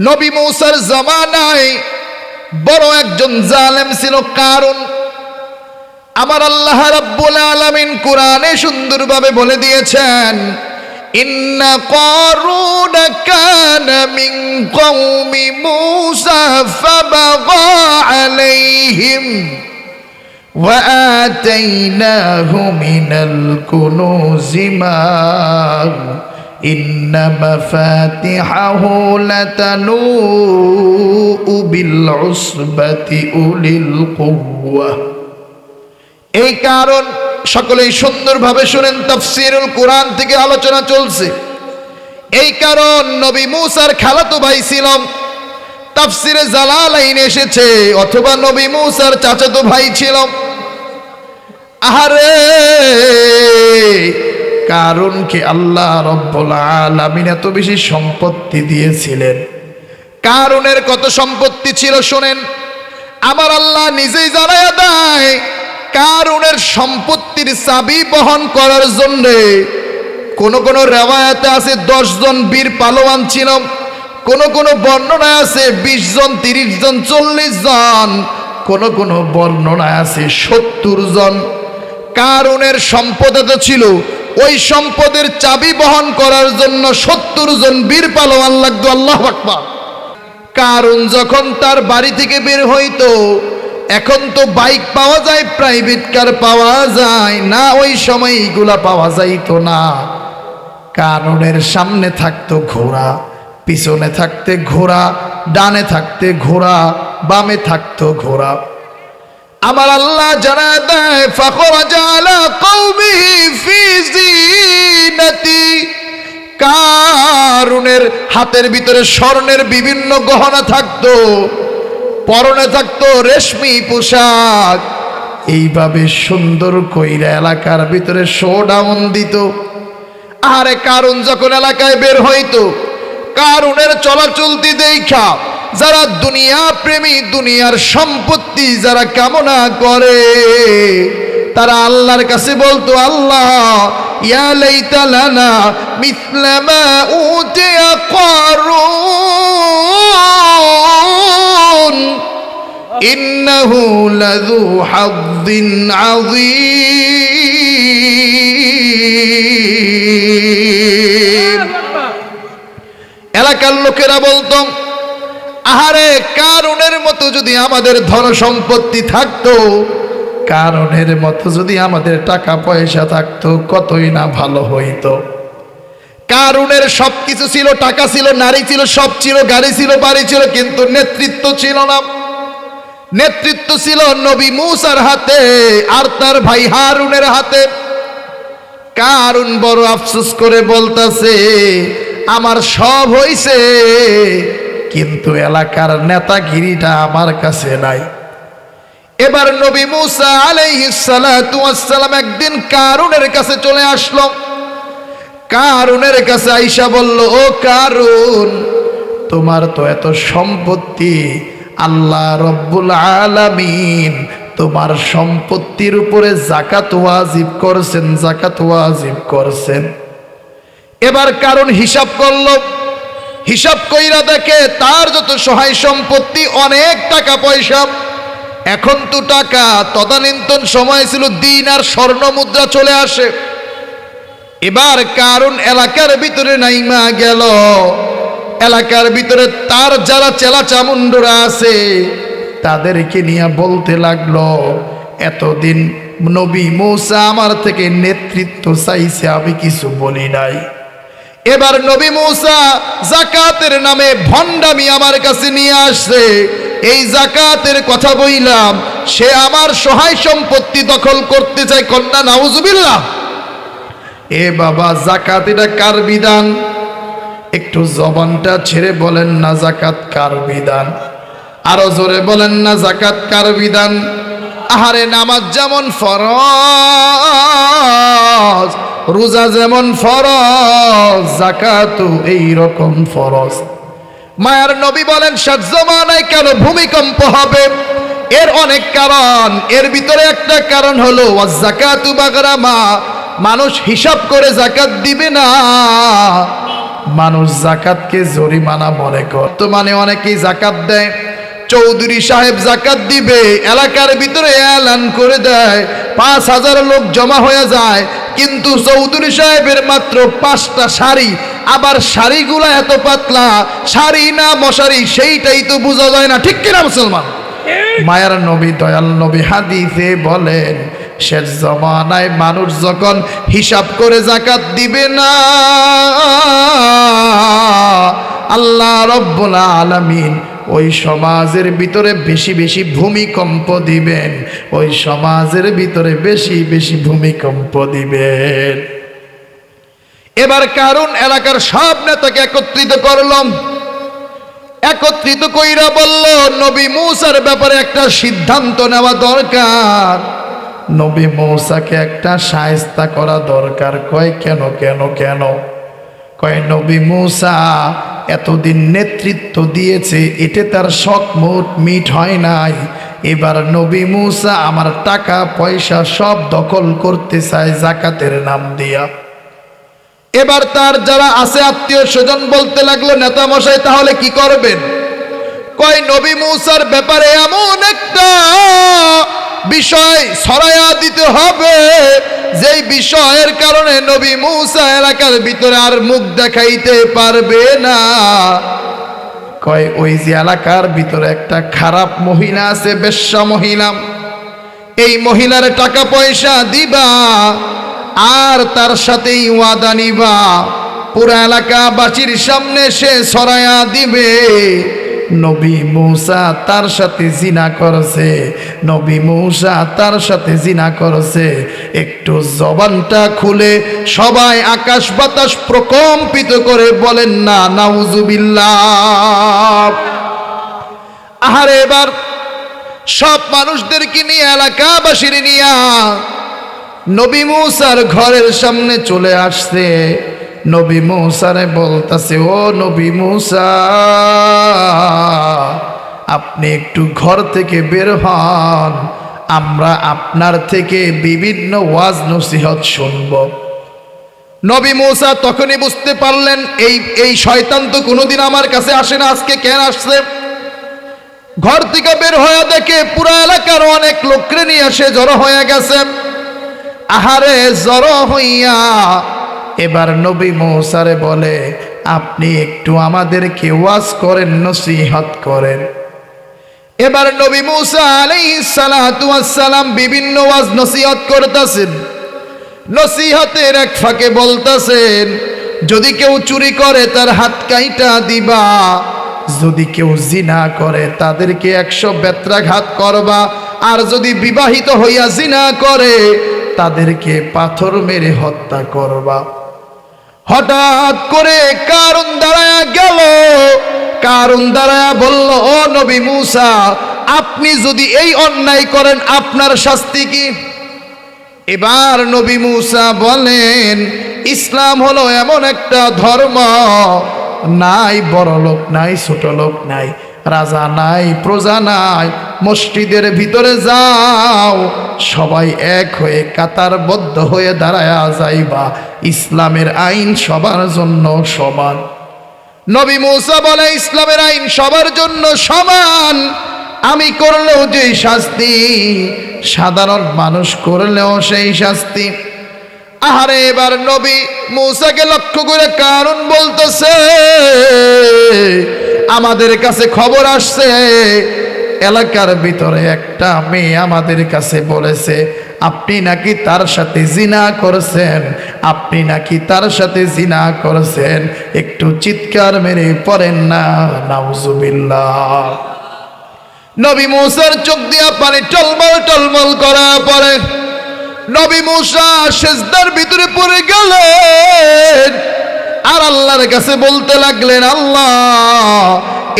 নবী মূসার জামানায় বড় একজন জালেম ছিল কারুন। আমার আল্লাহ রাব্বুল আলামিন কোরআনে সুন্দরভাবে বলে দিয়েছেন, ইন্না কারুন কানা মিন কওমি মূসা ফাবাগা আলাইহিম ওয়া আতাইনাহু মিনাল কুনুজি মা ইন্না মাফাতিহাহু লাতানূউ বিল উসবাতি উলিল কুওয়া। এই কারণ সকলেই সুন্দরভাবে শুনেন, তাফসীরুল কোরআন থেকে আলোচনা চলছে। এই কারণ নবী মূসার খালাতো ভাই ছিল, তাফসীরে জালালাইনে এসেছে, অথবা নবী মূসার চাচাতো ভাই ছিল। আহারে, কারুনকে আল্লাহ রব্বুল আলামিন এত বেশি সম্পত্তি দিয়েছিলেন। কারুনের কত সম্পত্তি ছিল শোনেন, আমার আল্লাহ নিজেই জানায়া দেয়। কারুনের সম্পত্তির চাবি বহন করার জন্য কোন কোন রিওয়ায়াতে আছে 10 জন বীর পালোয়ান ছিল, কোন কোন বর্ণনায় আছে 20 জন, 30 জন, 40 জন, কোন কোন বর্ণনায় আছে 70 জন। কারুনের সম্পদ এত ছিল, ওই সম্পদের চাবি বহন করার জন্য 70 জন বীর পালোয়ান লাগতো। আল্লাহু আকবার। কারুন যখন তার বাড়ি থেকে বের হইতো, এখন তো বাইক পাওয়া যায়, প্রাইভেট কার পাওয়া যায় না, ওই সময় এইগুলা পাওয়া যাইতো না। কারুনের সামনে থাকতো ঘোড়া, পিছনে থাকতে ঘোড়া, ডানে থাকতে ঘোড়া, বামে থাকতো ঘোড়া। আমার আল্লাহ জানা দেয়, ফাখরাজা আলা কওমিহি ফি জিনাতি। কারুনের হাতের ভিতরে স্বর্ণের বিভিন্ন গহনা থাকতো, পরনে থাকতো রেশমি পোশাক। এইভাবে সুন্দর কইরা এলাকার ভিতরে শোডাউন দিত। আরে কারুন যখন এলাকায় বের হইতো, কারুনের চলাচলতি দেখা যারা দুনিয়া প্রেমী, দুনিয়ার সম্পত্তি যারা কামনা করে, তারা আল্লাহর কাছে বলতো, আল্লাহ ইয়া লাইতা লানা মিসলা মা উতিয়া কারুন ইন্নাহু লাযু হাযযিন আযীম। এলাকার লোকেরা বলতো, আহারে, কারুনের মতো যদি আমাদের ধন সম্পত্তি থাকতো, কারুনের মতো যদি আমাদের টাকা পয়সা থাকতো, কতই না ভালো হইতো। কারুনের সবকিছু ছিল, টাকা ছিল, নারী ছিল, সব ছিল, গাড়ি ছিল, বাড়ি ছিল, কিন্তু নেতৃত্ব ছিল না। নেতৃত্ব ছিল নবী মূসার হাতে আর তার ভাই হারুনের হাতে। কারুন বড় আফসোস করে বলতাছে, আমার সব হইছে, কিন্তু এলাকার নেতাগিরিটা আমার কাছে নাই। এবার নবী মূসা আলাইহিস সালাতু ওয়াস সালাম একদিন কারুনের কাছে চলে আসলো। কারুনের কাছে আইসা বলল, ও কারুন, তোমার তো এত সম্পত্তি, আল্লাহ রব্বুল আলামিন তোমার সম্পত্তির উপরে যাকাত ওয়াজিব করছেন, যাকাত ওয়াজিব করছেন। এবার কারুন হিসাব করলো, হিসাব কইরা দেখে তার যত সহায় সম্পত্তি, অনেক টাকা পয়সা। এখন তো টাকা, তদানীন্তন সময় ছিল দিন আর স্বর্ণ মুদ্রা চলে আসে। এবার কারুন এলাকার ভিতরে নাইমা গেল। এলাকার ভিতরে তার যারা চেলা চামুন্ডরা আছে, তাদেরকে নিয়ে বলতে লাগলো, এতদিন নবী মূসা আমার থেকে নেতৃত্ব চাইছে, আমি কিছু বলি নাই। এবার নবী মূসা যাকাতের নামে ভণ্ডামি আমার কাছে নিয়ে আসছে, এই যাকাতের কথা বইলাম, সে আমার সহায় সম্পত্তি দখল করতে চায়। কন্যা নাউজুবিল্লাহ। এ বাবা, যাকাত এটা কার বিধান? একটু জবানটা ছেড়ে বলেন না, যাকাত কার বিধান? আরো জোরে বলেন না, যাকাত কার বিধান? আহারে, নামাজ যেমন ফরজ, রোজা যেমন ফরজ, যাকাতও এই রকম ফরজ। মায়ার নবী বলেন, শেষ জামানায় কেন ভূমিকম্প হবে? এর অনেক কারণ, এর ভিতরে একটা কারণ হলো ওয়াজ-যাকাতু মাগরামা, মানুষ হিসাব করে যাকাত দিবে না। মানুষ জাকাতকে জরিমানা মনে করে। তো মানে অনেকেই জাকাত দেয়, চৌধুরী সাহেব জাকাত দিবে, এলাকার ভিতরে এলান করে দেয়, 5,000 লোক জমা হয়ে যায়, কিন্তু চৌধুরী সাহেবের মাত্র 5টা শাড়ি, আবার শাড়িগুলো এত পাতলা, শাড়ি না মশারি সেইটাই তো বোঝা যায় না, ঠিক কিনা মুসলমান? মায়ার নবী দয়াল নবী হাদিসে বলেন, শেষ জমানায় মানুষ যখন হিসাব করে জাকাত দিবে না, আল্লাহ রব্বুল আলামিন ওই সমাজের ভিতরে বেশি বেশি ভূমিকম্প দিবেন, ওই সমাজের ভিতরে বেশি বেশি ভূমিকম্প দিবেন। এবার কারণ এলাকার সব নেতাকে একত্রিত করলাম, একত্রিত কইরা বলল নবী মূসার ব্যাপারে একটা সিদ্ধান্ত নেওয়া দরকার, নবী মূসাকে একটা শায়েস্তা করা দরকার। কয় কেন কেন কেন? কয় নবী মূসা এতদিন নেতৃত্ব দিয়েছে, এতে তার শখ মিট হয় নাই, এবার নবী মূসা আমার টাকা পয়সা সব দখল করতে চায় জাকাতের নাম দিয়া। এবার তার যারা আছে আত্মীয় স্বজন বলতে লাগলো, নেতা মশাই তাহলে কি করবেন? কয় নবী মূসার ব্যাপারে এমন একটা বিষয় ছড়াইয়া দিতে হবে যেই বিষয়ের কারণে নবী মূসা এলাকার ভিতরে আর মুখ দেখাইতে পারবে না। কয় ওই যে এলাকার ভিতরে একটা খারাপ মহিলা আছে, বেশ্যা মহিলা, এই মহিলার টাকা পয়সা দিবা আর তার সাথেই ওয়াদা নিবা, পুরা এলাকাবাসীর সামনে সে ছড়াইয়া দিবে নবী মূসা তার সাথে জিনা করেছে, নবী মূসা তার সাথে জিনা করেছে। একটু জবানটা খুলে সবাই আকাশ বাতাস প্রকম্পিত করে বলেন না নাউজুবিল্লাহ। আহারে এবার সব মানুষদেরকে নিয়ে, এলাকাবাসীর নিয়ে নবী মূসার ঘরের সামনে চলে আসছে। নবী মূসারে বলতাছে, ও নবী মূসা, আপনি একটু ঘর থেকে বের হন, আমরা আপনার থেকে বিভিন্ন ওয়াজ নসিহত শুনব। নবী মূসা তখনই বুঝতে পারলেন এই শয়তান তো কোনোদিন আমার কাছে আসে না, আজকে কেন আসছে? ঘর থেকে বের হয়ে দেখে পুরো এলাকার অনেক লোকরে নিয়ে আসে জড়ো হয়ে গেছে। আহারে জড়ো হইয়া এবার নবী মূসারে বলে, আপনি একটু আমাদেরকে ওয়াজ করেন, নসিহত করেন। এবার নবী মূসা আলাইহিস সালাতু ওয়াস সালাম বিভিন্ন ওয়াজ নসিহত করতেছেন। নসিহতের এক ফাঁকে বলতেছেন, যদি কেউ চুরি করে তার হাত কাইটা দিবা, যদি কেউ জিনা করে তাদেরকে 100 বেত্রাঘাত করবা, আর যদি বিবাহিত হইয়া জিনা করে তাদেরকে পাথর মেরে হত্যা করবা। হঠাৎ করে কারণ দাঁড়ায়া গেল, কারণ দাঁড়ায়া বলল, ও নবী মূসা, আপনি যদি এই অন্যায় করেন আপনার শাস্তি কি? এবার নবী মূসা বলেন, ইসলাম হলো এমন একটা ধর্ম, নাই বড় লোক নাই ছোট লোক নাই, রাজা নাই প্রজা নাই, মসজিদের ভিতরে যাও, সবাই এক হয়ে কাতারবদ্ধ হয়ে দাঁড়ায়া যাইবা, ইসলামের আইন সবার জন্য সমান। নবী মূসা বলে, ইসলামের আইন সবার জন্য সমান, আমি করলেও যে শাস্তি, সাধারণ মানুষ করলেও সেই শাস্তি। আহারে এবার নবী মূসাকে লক্ষ্য করে কারণ বলতেছে, আমাদের কাছে খবর আসছে এলাকার ভিতরে একটা মেয়ে আমাদের কাছে বলেছে আপনি নাকি তার সাথে জিনা করেছেন, আপনি নাকি তার সাথে জিনা করেছেন। একটু চিৎকার মেরে পড়েন না নাউজুবিল্লাহ। নবী মূসার চোখ দিয়া পানি টলমল টলমল করা পড়ে। নবী মূসা সিজদার ভিতরে পড়ে গেলেন আর আল্লাহর কাছে বলতে লাগলেন, আল্লাহ,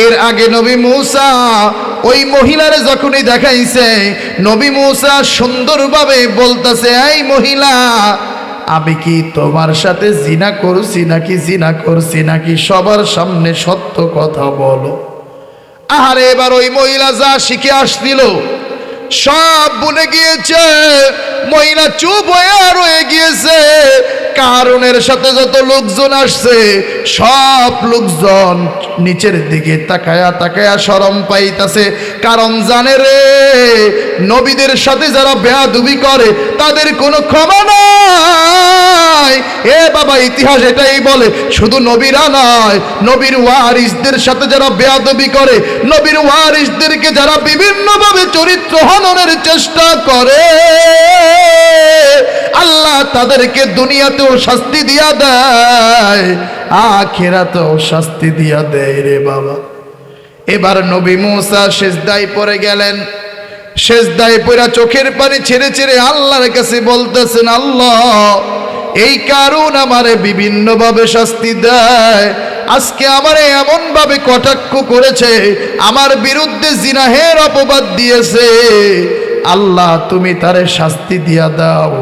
এর আগে নবী মূসা ওই মহিলারে যখনই দেখাইছে, নবী মূসা সুন্দরভাবে বলতেছে, এই মহিলা, আমি কি তোমার সাথে জিনা করছি নাকি সবার সামনে সত্য কথা বলো। আহারে এবার ওই মহিলা যা শিখে আসছিল সব ভুলে গিয়েছে, মহিলা চুপ হয়ে রয়ে গিয়েছে। কারুনের সাথে যত লোকজন আসছে সব লোকজন নিচের দিকে তাকায়া তাকায়া শরম পাইতাছে, কারণ জানে রে নবীদের সাথে যারা বেয়াদবি করে তাদের কোনো ক্ষমা নাই। এ বাবা, ইতিহাস এটাই বলে শুধু নবীরা নয়, নবীর ওয়ারিসদের সাথে যারা বেয়াদবি করে, নবীর ওয়ারিসদেরকে যারা বিভিন্নভাবে চরিত্র হননের চেষ্টা করে, আল্লাহ তাদেরকে দুনিয়াতেও শাস্তি দিয়া দেয়, আখিরাতেও শাস্তি দিয়া দেয় রে বাবা। এবার নবী মুসা সিজদায় পড়ে গেলেন। সিজদায় পড়ে চোখের পানি ছেড়ে ছেড়ে আল্লাহর কাছে বলতেছেন, আল্লাহ এই কারণ আমারে বিভিন্নভাবে শাস্তি দেয়, আজকে আমারে এমন ভাবে কটাক্ষ করেছে, আমার বিরুদ্ধে জিনাহের অপবাদ দিয়েছে, আল্লাহ তুমি তারে শাস্তি দিয়া দাও।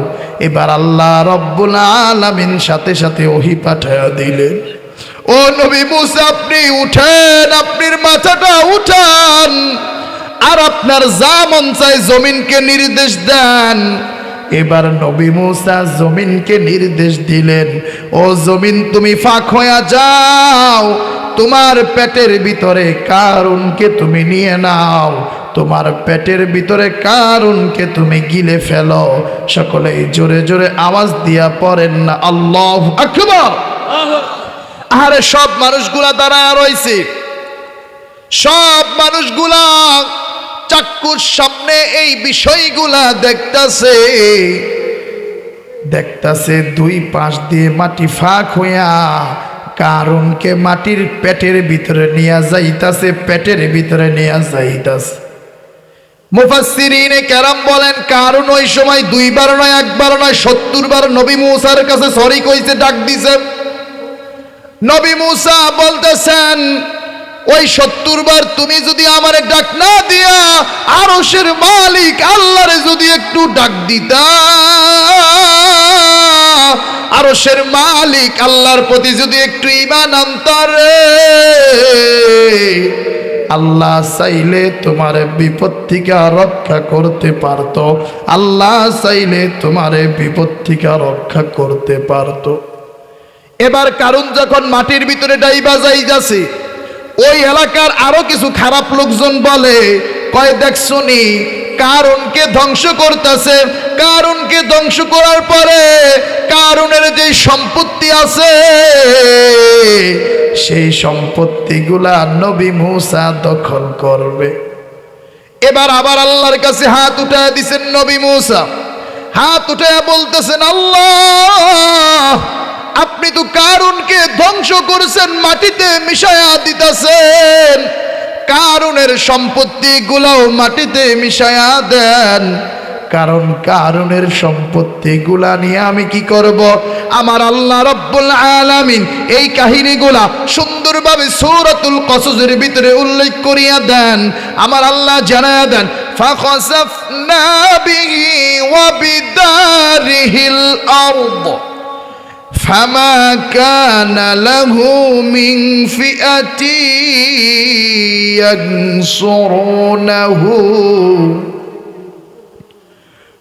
এবার আল্লাহ রব্বুল আলামিন সাথে সাথে ওহী পাঠায়া দিলেন, ও নবী মুসা আপনি উঠেন, আপনার মাথাটা উঠান, আর আপনার যা মন চায় জমিনকে নির্দেশ দেন। এবার নবী মুসা জমিনকে নির্দেশ দিলেন, ও জমিন তুমি ফাঁক হয়ে যাও, তোমার পেটের ভিতরে কারুনকে তুমি নিয়ে নাও, তোমার পেটের ভিতরে কারুনকে তুমি গিলে ফেলো। সকলেই জোরে জোরে আওয়াজ দিয়া পড়েন না আল্লাহু আকবার। আরে সব মানুষগুলা দাঁড়ায় রইছে, সব মানুষগুলা চাক্ষুর সামনে এই বিষয়গুলা দেখতাছে দুই পাশ দিয়ে মাটি ফাঁক হইয়া কারুনকে মাটির পেটের ভিতরে নিয়ে যাইতাছে, পেটের ভিতরে নিয়ে যাইতাছে। মুফাসসিরিনে কেরাম বলেন কারুন ওই সময় দুইবার নয়, একবার নয়, 70 বার নবী মুসার কাছে সরি কইছে, ডাক দিছে। নবী মুসা বলতেছেন, ওই 70 বার তুমি যদি আমারে ডাক না দিয়া আরশের মালিক আল্লাহরে যদি একটু ডাক দিতা, আরশের মালিক আল্লাহর প্রতি যদি একটু ঈমান আনতারে, আল্লাহ চাইলে তোমার বিপদ থেকে রক্ষা করতে পারতো, আল্লাহ চাইলে তোমার বিপদ থেকে রক্ষা করতে পারতো। এবার কারণ যখন মাটির ভিতরে ডাইবা যাইতাছে, ওই এলাকার আরো কিছু খারাপ লোকজন বলে, কয় দেখছনি কারুনকে ধ্বংস করতেছে, কারুনকে ধ্বংস করার পরে কারুনের যে সম্পত্তি আছে সেই সম্পত্তিগুলা নবী মুসা দখল করবে। এবার আবার আল্লাহর কাছে হাত উঠায় দিছেন নবী মুসা, হাত উঠায় বলতেছেন, আল্লাহ আপনি তো কারুনকে ধ্বংস করেছেন, মাটিতে মিশায়া দিতেছেন, কারুনের সম্পত্তি গুলাও মাটিতে মিশায়া দেন, কারণ কারুনের সম্পত্তি গুলা নিয়ে আমি কি করব? আমার আল্লাহ রব্বুল আলামিন এই কাহিনীগুলা সুন্দরভাবে সূরাতুল কসসের ভিতরে উল্লেখ করিয়া দেন। আমার আল্লাহ জানায়া দেন, ফাখাসাফনা বিহি ওয়া বিদারিহিল আরদ فما كان له من فئة ينصرونه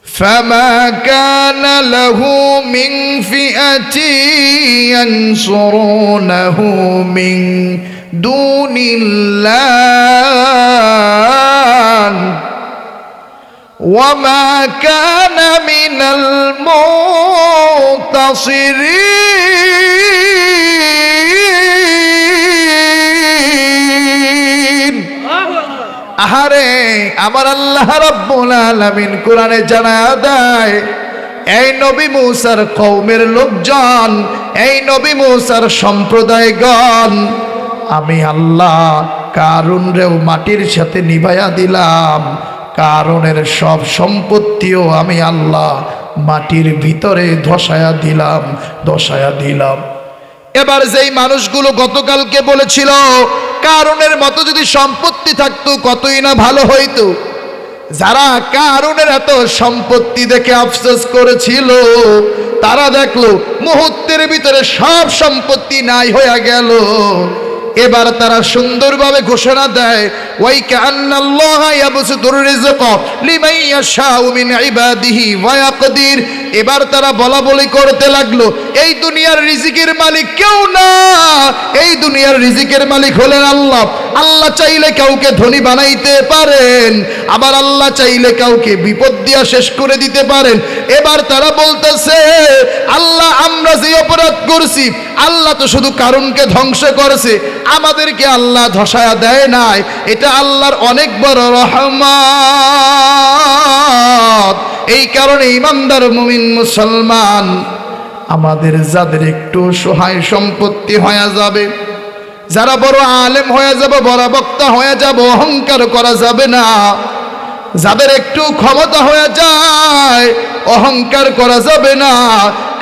فما كان له من فئة ينصرونه من دون الله وما كان من المنتصرين। আহারে আমার আল্লাহ রাব্বুল আলামিন কোরআনে জানায়া দেয়, এই নবী মুসার কওমের লোকজন, এই নবী মুসার সম্প্রদায়গণ, আমি আল্লাহ কারুনরেও মাটির সাথে নিভাইয়া দিলাম, কারুনের সব সম্পত্তিও আমি আল্লাহ মাটির ভিতরে ধসায়া দিলাম। এবার যেই মানুষগুলো গতকালকে বলেছিল কারুনের মতো যদি সম্পত্তি থাকতো কতই না ভালো হইতো, যারা কারুনের এত সম্পত্তি দেখে আফসোস করেছিল, তারা দেখলো মুহূর্তের ভিতরে সব সম্পত্তি নাই হয়ে গেল। এবার তারা সুন্দরভাবে ঘোষণা দেয়, ওয়াই কান্নাল্লাহা ইয়াবসুতুর রিজকা লিমান ইয়াশাউ মিন ইবাদিহি ওয়া ইয়াকদির, এবার তারা বলা বলি করতে লাগলো, এই দুনিয়ার রিজিকের মালিক কেউ না, এই দুনিয়ার রিজিকের মালিক হলেন আল্লাহ। আল্লাহ চাইলে কাউকে ধনী বানাইতে পারেন, আবার আল্লাহ চাইলে কাউকে বিপদ দিয়া শেষ করে দিতে পারেন। এবার তারা বলতেছে, আল্লাহ আমরা যে অপরাধ করছি, আল্লাহ তো শুধু কারুনকে ধ্বংস করেছে, আমাদেরকে আল্লাহ ধসায়া দেয় নাই, এটা আল্লাহর অনেক বড় রহমত। এই কারণে ইমানদার মুমিন মুসলমান, আমাদের যাদের একটু সহায় সম্পত্তি হয়ে যাবে, যারা বড় আলেম হয়ে যাবে, বড় বক্তা হয়ে যাবে, অহংকার করা যাবে না। যাদের একটু ক্ষমতা হয়ে যায়, অহংকার করা যাবে না।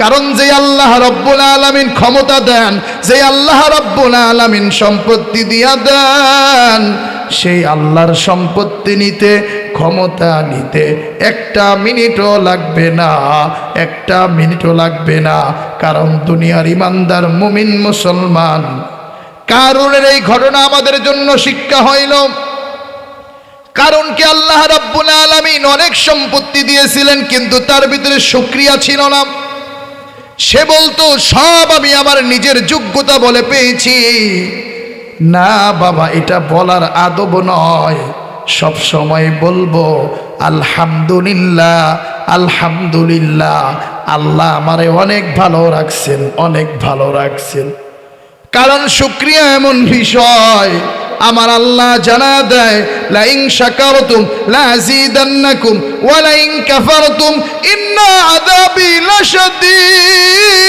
কারণ যে আল্লাহ রব্বুল আলামিন ক্ষমতা দেন, যে আল্লাহ রব্বুল আলামিন সম্পত্তি দিয়া দেন, সেই আল্লাহর সম্পত্তি নিতে, ক্ষমতা নিতে একটা মিনিটও লাগবে না, একটা মিনিটও লাগবে না। কারণ দুনিয়ার ইমানদার মুমিন মুসলমান, কারুনের এই ঘটনা আমাদের জন্য শিক্ষা হইল। কারণ কি আল্লাহ রাব্বুল আলামিন অনেক সম্পত্তি দিয়েছিলেন, কিন্তু তার ভিতরে শুকরিয়া ছিল না। সে বলতো সব আমি আমার নিজের যোগ্যতা বলে পেয়েছি। না বাবা, এটা বলার আদব নয়। সব সময় বলবো আলহামদুলিল্লাহ, আলহামদুলিল্লাহ, আল্লাহ আমারে অনেক ভালো রাখছেন, অনেক ভালো রাখছেন। কারণ শুকরিয়া এমন বিষয়, আমার আল্লাহ জানা দেয়, লা ইন শাকারতুম লা আযীদান্নাকুম ওয়া লা ইন কাফারতুম ইন্না আযাবি লাশাদীদ।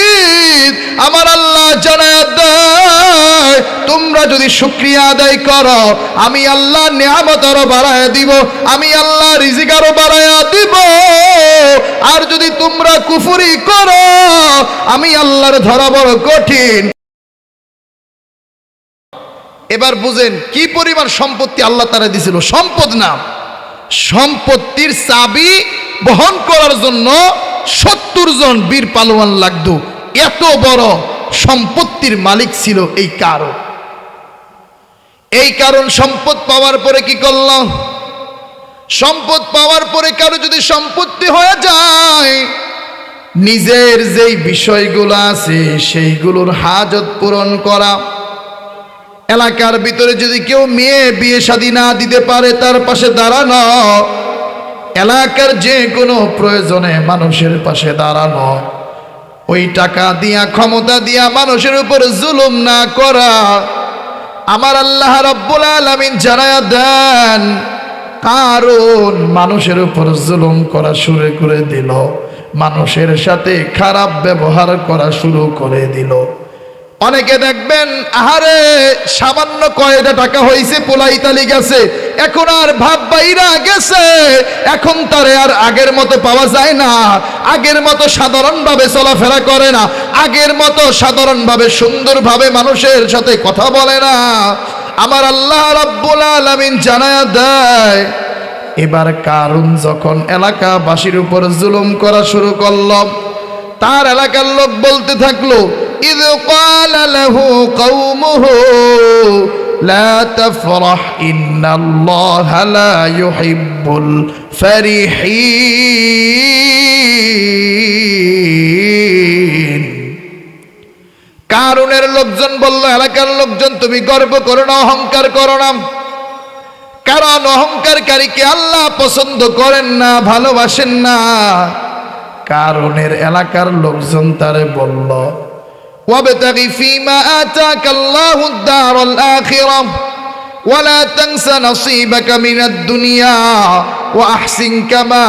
আমার আল্লাহ জানা দেয়, তোমরা যদি শুকরিয়া আদায় করো, আমি আল্লাহ নিয়ামত আরো বাড়ায়া দিব, আমি আল্লাহ রিজিক আরো বাড়ায়া দিব। আর যদি তোমরা কুফরি করো, আমি আল্লাহর ধরা বড় কঠিন। এবার বুঝেন কি পরিমাণ সম্পত্তি আল্লাহ তারা দিয়েছিল। সম্পদ না, সম্পত্তির চাবি বহন করার জন্য 70 জন বীর পালোয়ান লাগতো। এত বড় সম্পত্তির মালিক ছিল এই কারণ। এই কারণ সম্পদ পাওয়ার পরে কি করল? সম্পদ পাওয়ার পরে কারো যদি সম্পত্তি হয়ে যায়, নিজের যেই বিষয়গুলো আছে সেইগুলোর হাজত পূরণ করা। এলাকার ভিতরে যদি কেউ মেয়ে বিয়ে শাদী না দিতে পারে, তার পাশে দাঁড়ানো। এলাকার যে কোনো প্রয়োজনে মানুষের পাশে দাঁড়ানো। ওই টাকা দিয়া, ক্ষমতা দিয়া মানুষের উপর জুলুম না করা। আমার আল্লাহ রাব্বুল আলামিন জানায়া দেন, কারণ মানুষের উপর জুলুম করা শুরু করে দিল, মানুষের সাথে খারাপ ব্যবহার করা শুরু করে দিল। অনেকে দেখবেন, আহারে সামান্য কয়টা টাকা হয়েছে, পোলাই তালি গেছে, এখন আর ভাব বাইরা গেছে, এখন তারে আর আগের মতো পাওয়া যায় না, আগের মতো সাধারণভাবে চলাফেরা করে না, আগের মতো সাধারণভাবে সুন্দরভাবে মানুষের সাথে কথা বলে না। আমার আল্লাহ রাব্বুল আলামিন জানায়া দেয়, এবার কারুন যখন এলাকাবাসীর উপর জুলুম করা শুরু করল, তার এলাকার লোক বলতে থাকলো, إذ قال له قومه لا تفرح إن الله لا يحب الفرحين। কারুনের লোকজন বলল, এলাকার লোকজন তুমি গর্ব করো না, অহংকার করো না, কারণ অহংকারকারীকে আল্লাহ পছন্দ করেন না, ভালোবাসেন না। কারুনের এলাকার লোকজন তারে বলল, وابتغ فيما آتاك الله الدار الآخرة ولا تنس نصيبك من الدنيا وأحسن كما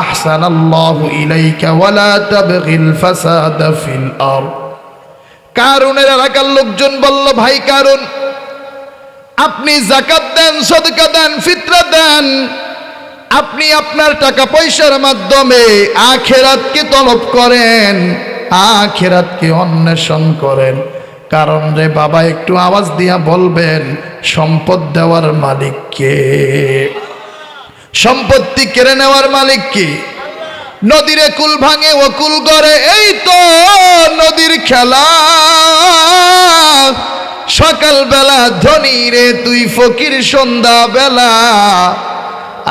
أحسن الله إليك ولا تبغ الفساد في الأرض। কারুনের এলাকার লোকজন বলল, ভাই কারুন, আপনি যাকাত দেন, সদকা দেন, ফিতরা দেন, আপনি আপনার টাকা পয়সার মাধ্যমে আখিরাতকে তলব করেন, আখিরাতকে অন্বেষণ করেন। কারণ রে বাবা, একটু আওয়াজ দিয়া বলবেন, সম্পদ দেওয়ার মালিক কে? সম্পত্তি কেড়ে নেওয়ার মালিক কে? নদীরে কুল ভাঙে ও কুল গড়ে, এই তো নদীর খেলা। সকাল বেলা ধনী রে তুই ফকির, সন্ধ্যা বেলা।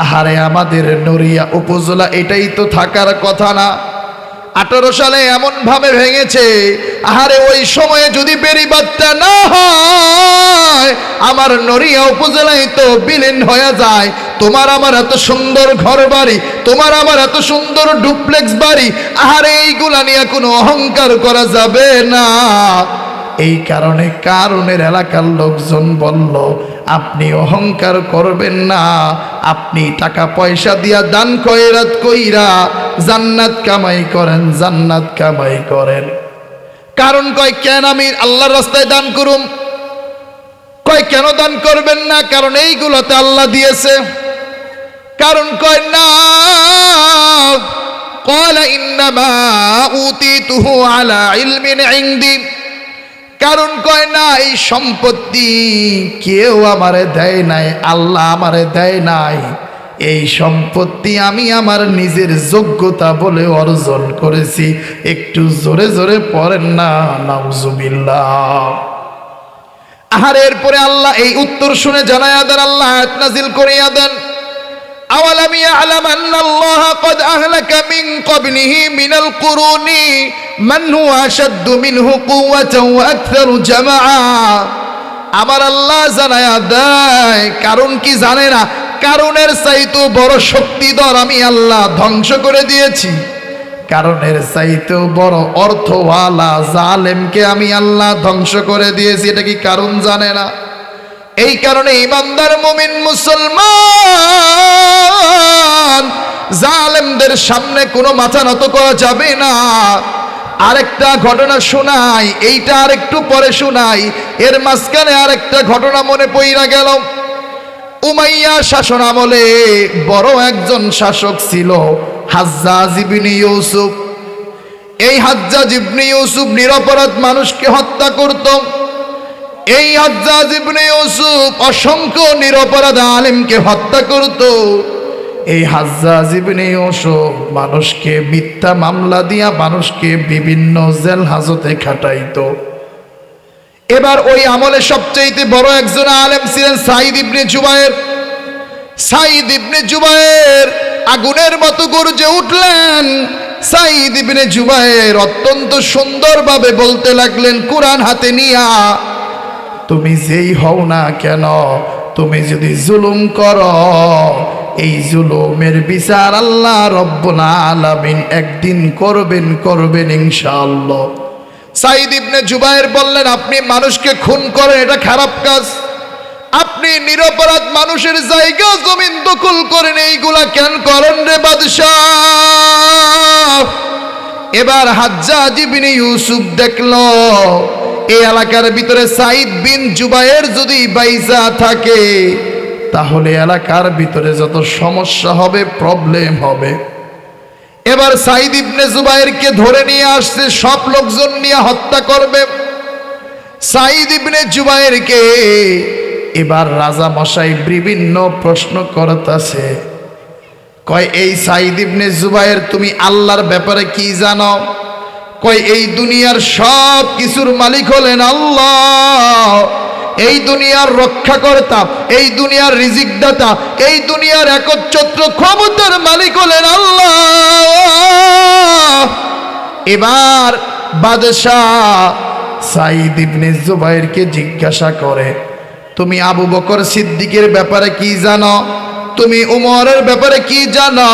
আহারে আমাদের নড়িয়া উপজেলা এটাই তো থাকার কথা না? 18 সালে এমন ভাবে ভেঙেছে, আহারে ওই সময়ে যদি বেড়িবাঁধটা না হয় আমার নড়িয়া উপজেলায় তো বিলীন হয়ে যায়। তোমার আমার এত সুন্দর ঘর বাড়ি, তোমার আমার এত সুন্দর ডুপ্লেক্স বাড়ি, আহারে এইগুলা নিয়ে কোনো অহংকার করা যাবে না। এই কারণে কারুনের এলাকার লোকজন বলল, আপনি অহংকার করবেন না, আপনি টাকা পয়সা দিয়া দান খয়রাত কইরা জান্নাত কামাই করেন, জান্নাত কামাই করেন। কারণ কয়, কেন আমি আল্লাহর রাস্তায় দান করুম? কয় কেন দান করবেন না? কারণ এইগুলোতে আল্লাহ দিয়েছে। কারণ কয় না, ক্বালা ইন্নামা উতিতুহু আলা ইলমিন ইনদি। কারণ কয় না, এই সম্পত্তি কেউ আমারে দেয় নাই, আল্লাহ আমারে দেয় নাই। এই সম্পত্তি আমি আমার নিজের যোগ্যতা বলে অর্জন করেছি। একটু জোরে জোরে পড়েন না নাউজুবিল্লাহ। আর এরপরে আল্লাহ এই উত্তর শুনে জানায়া দেন, আল্লাহ আয়াত নাজিল করিয়া দেন, আওয়ালাম ইয়ালাম আন্নাল্লাহা ক্বাদ আহলাকা মিন ক্বাবলিহি মিনাল কুরুনি মান হুয়া আশাদ্দু মিনহু কুওয়াতান ওয়া আকথারু জামাআ। আমার আল্লাহ জানায়া দেয়, কারণ কি জানে না? কারণের চাইতেও বড় শক্তিধর আমি আল্লাহ ধ্বংস করে দিয়েছি। কারণের চাইতেও বড় অর্থওয়ালা জালেমকে আমি আল্লাহ ধ্বংস করে দিয়েছি। এটা কি কারণ জানে না? এই কারণে ইমানদার মুমিন মুসলমান জালেমদের সামনে কোনো মাথা নত করা যাবে না। আরেকটা ঘটনা শোনাই, এইটা আরেকটু পরে শোনাই, এর মাঝখানে আরেকটা ঘটনা মনে পড়া গেল। উমাইয়া শাসন আমলে বড় একজন শাসক ছিল হাজ্জাজ ইবনে ইউসুফ। এই হাজ্জাজ ইবনে ইউসুফ নিরপরাধ মানুষকে হত্যা করত। এই হাজ্জাজ ইবনে ইউসুফ অসংখ্য নিরপরাধ আলেমকে হত্যা করত। এই হাজ্জাজ ইবনে ইউসুফ মানুষকে মিথ্যা মামলা দিয়া মানুষকে বিভিন্ন জেল হাজতে খাটাইতো। এবার ওই আমলে সবচেয়ে বড় একজন আলেম ছিলেন সাঈদ ইবনে জুবায়ের। সাঈদ ইবনে জুবায়ের আগুনের মতো গর্জে উঠলেন। সাঈদ ইবনে জুবায়ের অত্যন্ত সুন্দরভাবে বলতে লাগলেন কুরআন হাতে নিয়া, তুমি যেই হও না কেন, তুমি যদি জুলুম করো, এই জুলুমের বিচার আল্লাহ রব্বুল আলামিন একদিন করবেন ইনশাআল্লাহ। সাঈদ ইবনে জুবায়ের বললেন, আপনি মানুষকে খুন করেন, এটা খারাপ কাজ। আপনি নিরপরাধ মানুষের জায়গা জমিন দখল করেন, এইগুলা কেন করেন রে বাদশাহ? এবার হাজ্জাজ ইবনে ইউসুফ দেখলো এই এলাকার ভিতরে সাঈদ বিন জুবায়ের যদি বাইজা থাকে তাহলে এলাকার ভিতরে যত সমস্যা হবে, প্রবলেম হবে। এবার সাঈদ ইবনে জুবায়েরকে ধরে নিয়ে আসছে, সব লোকজন নিয়ে হত্যা করবে। সাঈদ ইবনে জুবায়েরকে এবার রাজা মশাই বিভিন্ন প্রশ্ন করতেছে। কয়, এই সাঈদ ইবনে জুবায়ের তুমি আল্লাহর ব্যাপারে কি জানো? কয়, এই দুনিয়ার সব কিছুর মালিক হলেন আল্লাহ। এই দুনিয়ার রক্ষাকর্তা, এই দুনিয়ার রিজিকদাতা, এই দুনিয়ার একচ্ছত্র ক্ষমতার মালিক হলেন আল্লাহ। এবার বাদশাহ সাঈদ ইবনে জুবায়েরকে জিজ্ঞাসা করে, তুমি আবু বকর সিদ্দিকের ব্যাপারে কি জানো? তুমি উমরের ব্যাপারে কি জানো?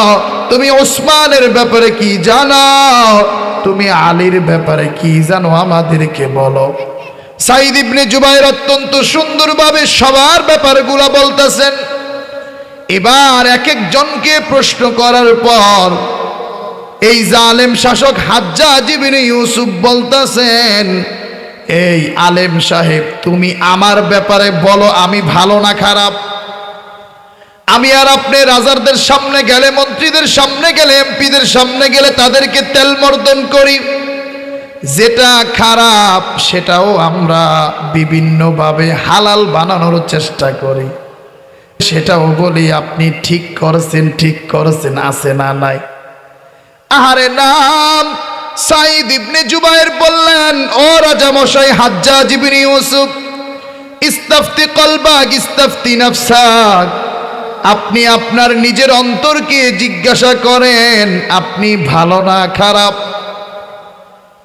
তুমি ওসমানের ব্যাপারে কি জানো? তুমি আলীর ব্যাপারে কি জানো? আমাদেরকে বলো। সাঈদ ইবনে জুবায়ের অত্যন্ত সুন্দরভাবে সবার ব্যাপারগুলো বলতেছেন। এবার এক একজনকে প্রশ্ন করার পর এই জালেম শাসক হাজ্জাজ ইবনে ইউসুফ বলতেছেন, এই আলেম সাহেব, তুমি আমার ব্যাপারে বলো, আমি ভালো না খারাপ? আমি আর আপনি রাজারদের সামনে গেলে, মন্ত্রীদের সামনে গেলে, এমপিদের সামনে গেলে তাদেরকে তেল মর্দন করি। যেটা খারাপ সেটাও আমরা বিভিন্নভাবে হালাল বানানোর চেষ্টা করি, সেটাও বলি আপনি ঠিক করেছেন, আছে না নাই। আহারে নাম সাঈদ ইবনে জুবায়ের বললেন, ও রাজা মশাই হাজ্জাজ ইবনে ইউসুফ, ইস্তাফতি কলবাক ইস্তাফতি নাফসাক, আপনি আপনার নিজের অন্তরকে জিজ্ঞাসা করেন, আপনি ভালো না খারাপ?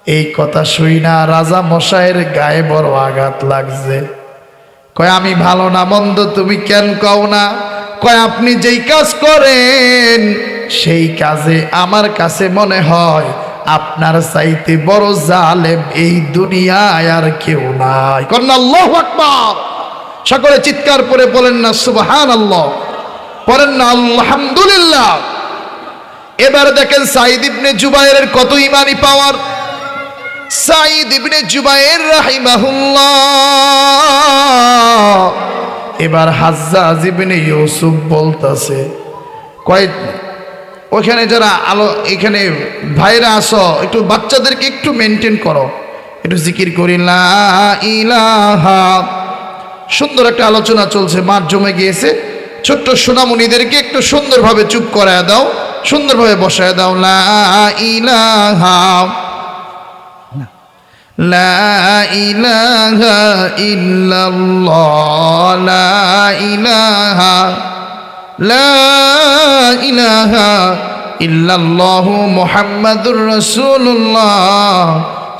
এই কথা শুই না রাজা মশাইয়ের গায়ে বড় আঘাত লাগছে। কয় আমি ভালো না মন্দ তুমি কেন কও না? কয় আপনি যেই কাজ করেন সেই কাজে আমার কাছে মনে হয় আপনার চাইতে বড় জালেম এই দুনিয়ায় আর কেউ নাই। কন্যা আল্লাহু আকবার। সকলে চিৎকার করে বলেন না সুবহানাল্লাহ, পড়েন না আলহামদুলিল্লাহ। এবার দেখেন সাঈদ ইবনে জুবায়েরের কত ঈমানী পাওয়ার। সাঈদ ইবনে জুবায়ের রাহিমাহুল্লাহ এবার হাজ্জাজ ইবনে ইউসুফ বলতাছে, কয় ওখানে যারা এখানে ভাইরা আসো, একটু বাচ্চাদেরকে একটু মেনটেন করো, একটু জিকির করি লা ইলাহা। সুন্দর একটা আলোচনা চলছে, মাঠ জমে গিয়েছে। ছোট্ট সোনামণিদেরকে একটু সুন্দরভাবে চুপ করায় দাও, সুন্দরভাবে বসায় দাও। লা ইলাহা লা ইলাহা ইল্লাল্লাহ লা ইলাহা লা ইলাহা ইল্লাল্লাহু মুহাম্মাদুর রাসূলুল্লাহ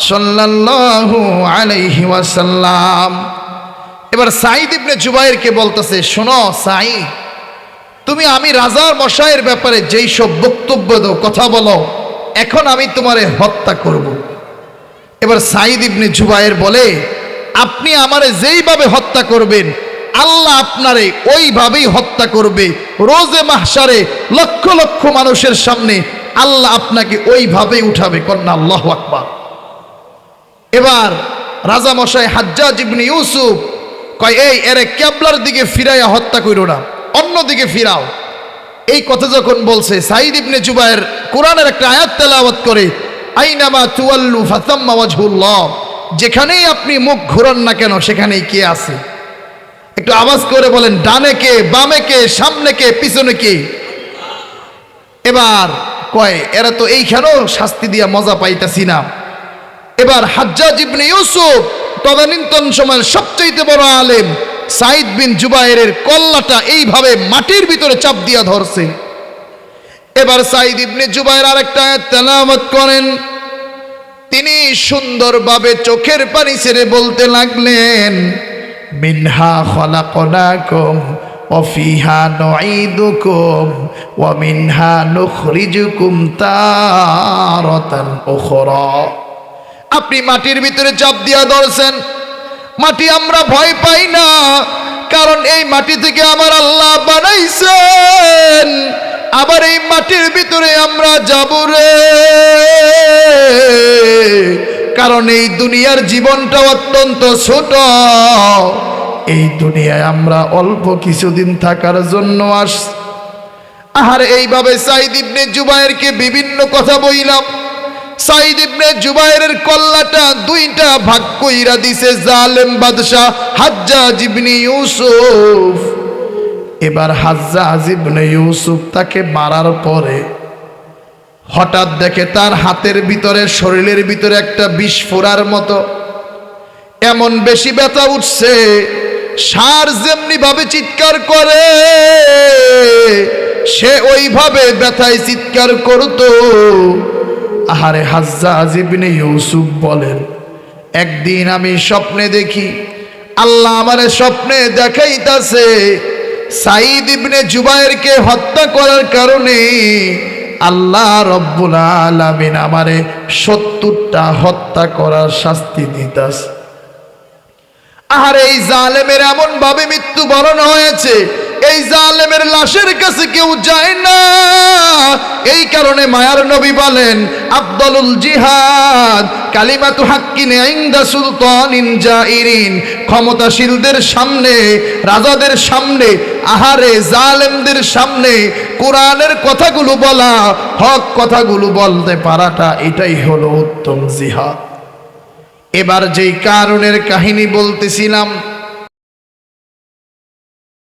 সাল্লাল্লাহু আলাইহি ওয়াসাল্লাম। এবার সাঈদ ইবনে জুবায়েরকে বলতেছে, শোনো সাঈদ, তুমি আমি রাজার মশাইয়ের ব্যাপারে যেই সব বক্তব্য দাও, কথা বলো, এখন আমি তোমারে হত্যা করব। এবার সাঈদ ইবনে জুবায়ের বলে, আপনি আমারে যেইভাবে হত্যা করবেন আল্লাহ আপনারে ওইভাবেই হত্যা করবে। রোজে মাহশারে লক্ষ লক্ষ মানুষের সামনে আল্লাহ আপনাকে ওইভাবেই উঠাবে। কন্যা আল্লাহু আকবার। এবার রাজা মশাই হাজ্জাজ ইবনে ইউসুফ কয়, এই এরে কিবলার দিকে ফিরাইয়া হত্যা কইরো না, অন্যদিকে ফিরাও। এই কথা যখন বলছে, সাঈদ ইবনে জুবায়ের কোরআনের একটা আয়াত তেলাওয়াত করে, আইনামা তুওয়াল্লু ফাতাম্মা ওয়াজহুল্লাহ, যেখানেই আপনি মুখ ঘোরান না কেন সেখানেই কে আছে? একটু আওয়াজ করে বলেন, ডানে কে, বামে কে, সামনে কে, পিছনে কে? এবার কয়, এরা তো এইখানেও শাস্তি দিয়া মজা পাইতাছি না। এবার হাজ্জাজ ইবনে ইউসুফ তদানীন্তন সময়ের সবচেয়ে বড় আলেম সাঈদ বিন জুবায়েরের কল্লাটা এইভাবে মাটির ভিতরে চাপ দিয়া ধরছে। এবার সাঈদ ইবনে জুবায়ের আরেকটা আয়াত তেলাওয়াত করেন। তিনি সুন্দরভাবে চোখের পানি ছেড়ে বলতে লাগলেন, মিনহা খলাকনাকুম ওয়া ফিহা নুঈদুকুম ওয়া মিনহা নুখরিজুকুম তারাতান উখরা। আপনি মাটির ভিতরে চাপ দিয়া ধরছেন। মাটি আমরা ভয় পাই না, কারণ এই মাটি থেকে আমার আল্লাহ বানাইছেন। আবার এই মাটির ভিতরে আমরা যাব রে, কারণ এই দুনিয়ার জীবনটা অত্যন্ত ছোট। এই দুনিয়ায় আমরা অল্প কিছুদিন থাকার জন্য আসছি। আর এইভাবে সাঈদ ইবনে জুবায়েরকে বিভিন্ন কথা বইলাম। সাঈদ ইবনে জুবায়েরের কল্লাটা দুইটা ভাগ কইরা দিছে জালেম বাদশা হাজ্জাজ ইবনে ইউসুফ। এবার হাজ্জাজ ইবনে ইউসুফ তাকে মারার পরে হঠাৎ দেখে তার হাতের ভিতরে, শরীরের ভিতরে একটা বিষ ফোড়ার মতো এমন বেশি ব্যথা উঠছে, ষাঁড় যেমনি ভাবে চিৎকার করে সে ওইভাবে ব্যথায় চিৎকার করতো। আহারে হাজ্জাজ ইবনে ইউসুফ বলেন, একদিন আমি স্বপ্নে দেখি, আল্লাহ আমারে স্বপ্নে দেখাইতাছে সাঈদ ইবনে জুবায়েরকে হত্যা করার কারণে আল্লাহ রব্বুল আলামিন আমারে ৭০টা হত্যা করার শাস্তি দিতাছে। আর এই জালেমের এমন ভাবে মৃত্যুবরণ হয়েছে, এই জালেমের লাশের কাছে কেউ যায় না। এই কারণে মায়ার নবী বলেন, আফদালুল জিহাদ কালিমাতু হাক্কিন ইনদা সুলতানিন জাইরিন। ক্ষমতাশীলদের সামনে, রাজাদের সামনে, আহারে জালেমদের সামনে কোরআনের কথাগুলো বলা, হক কথাগুলো বলতে পারাটা, এটাই হলো উত্তম জিহাদ। এবার যেই কারণের কাহিনী বলতেছিলাম,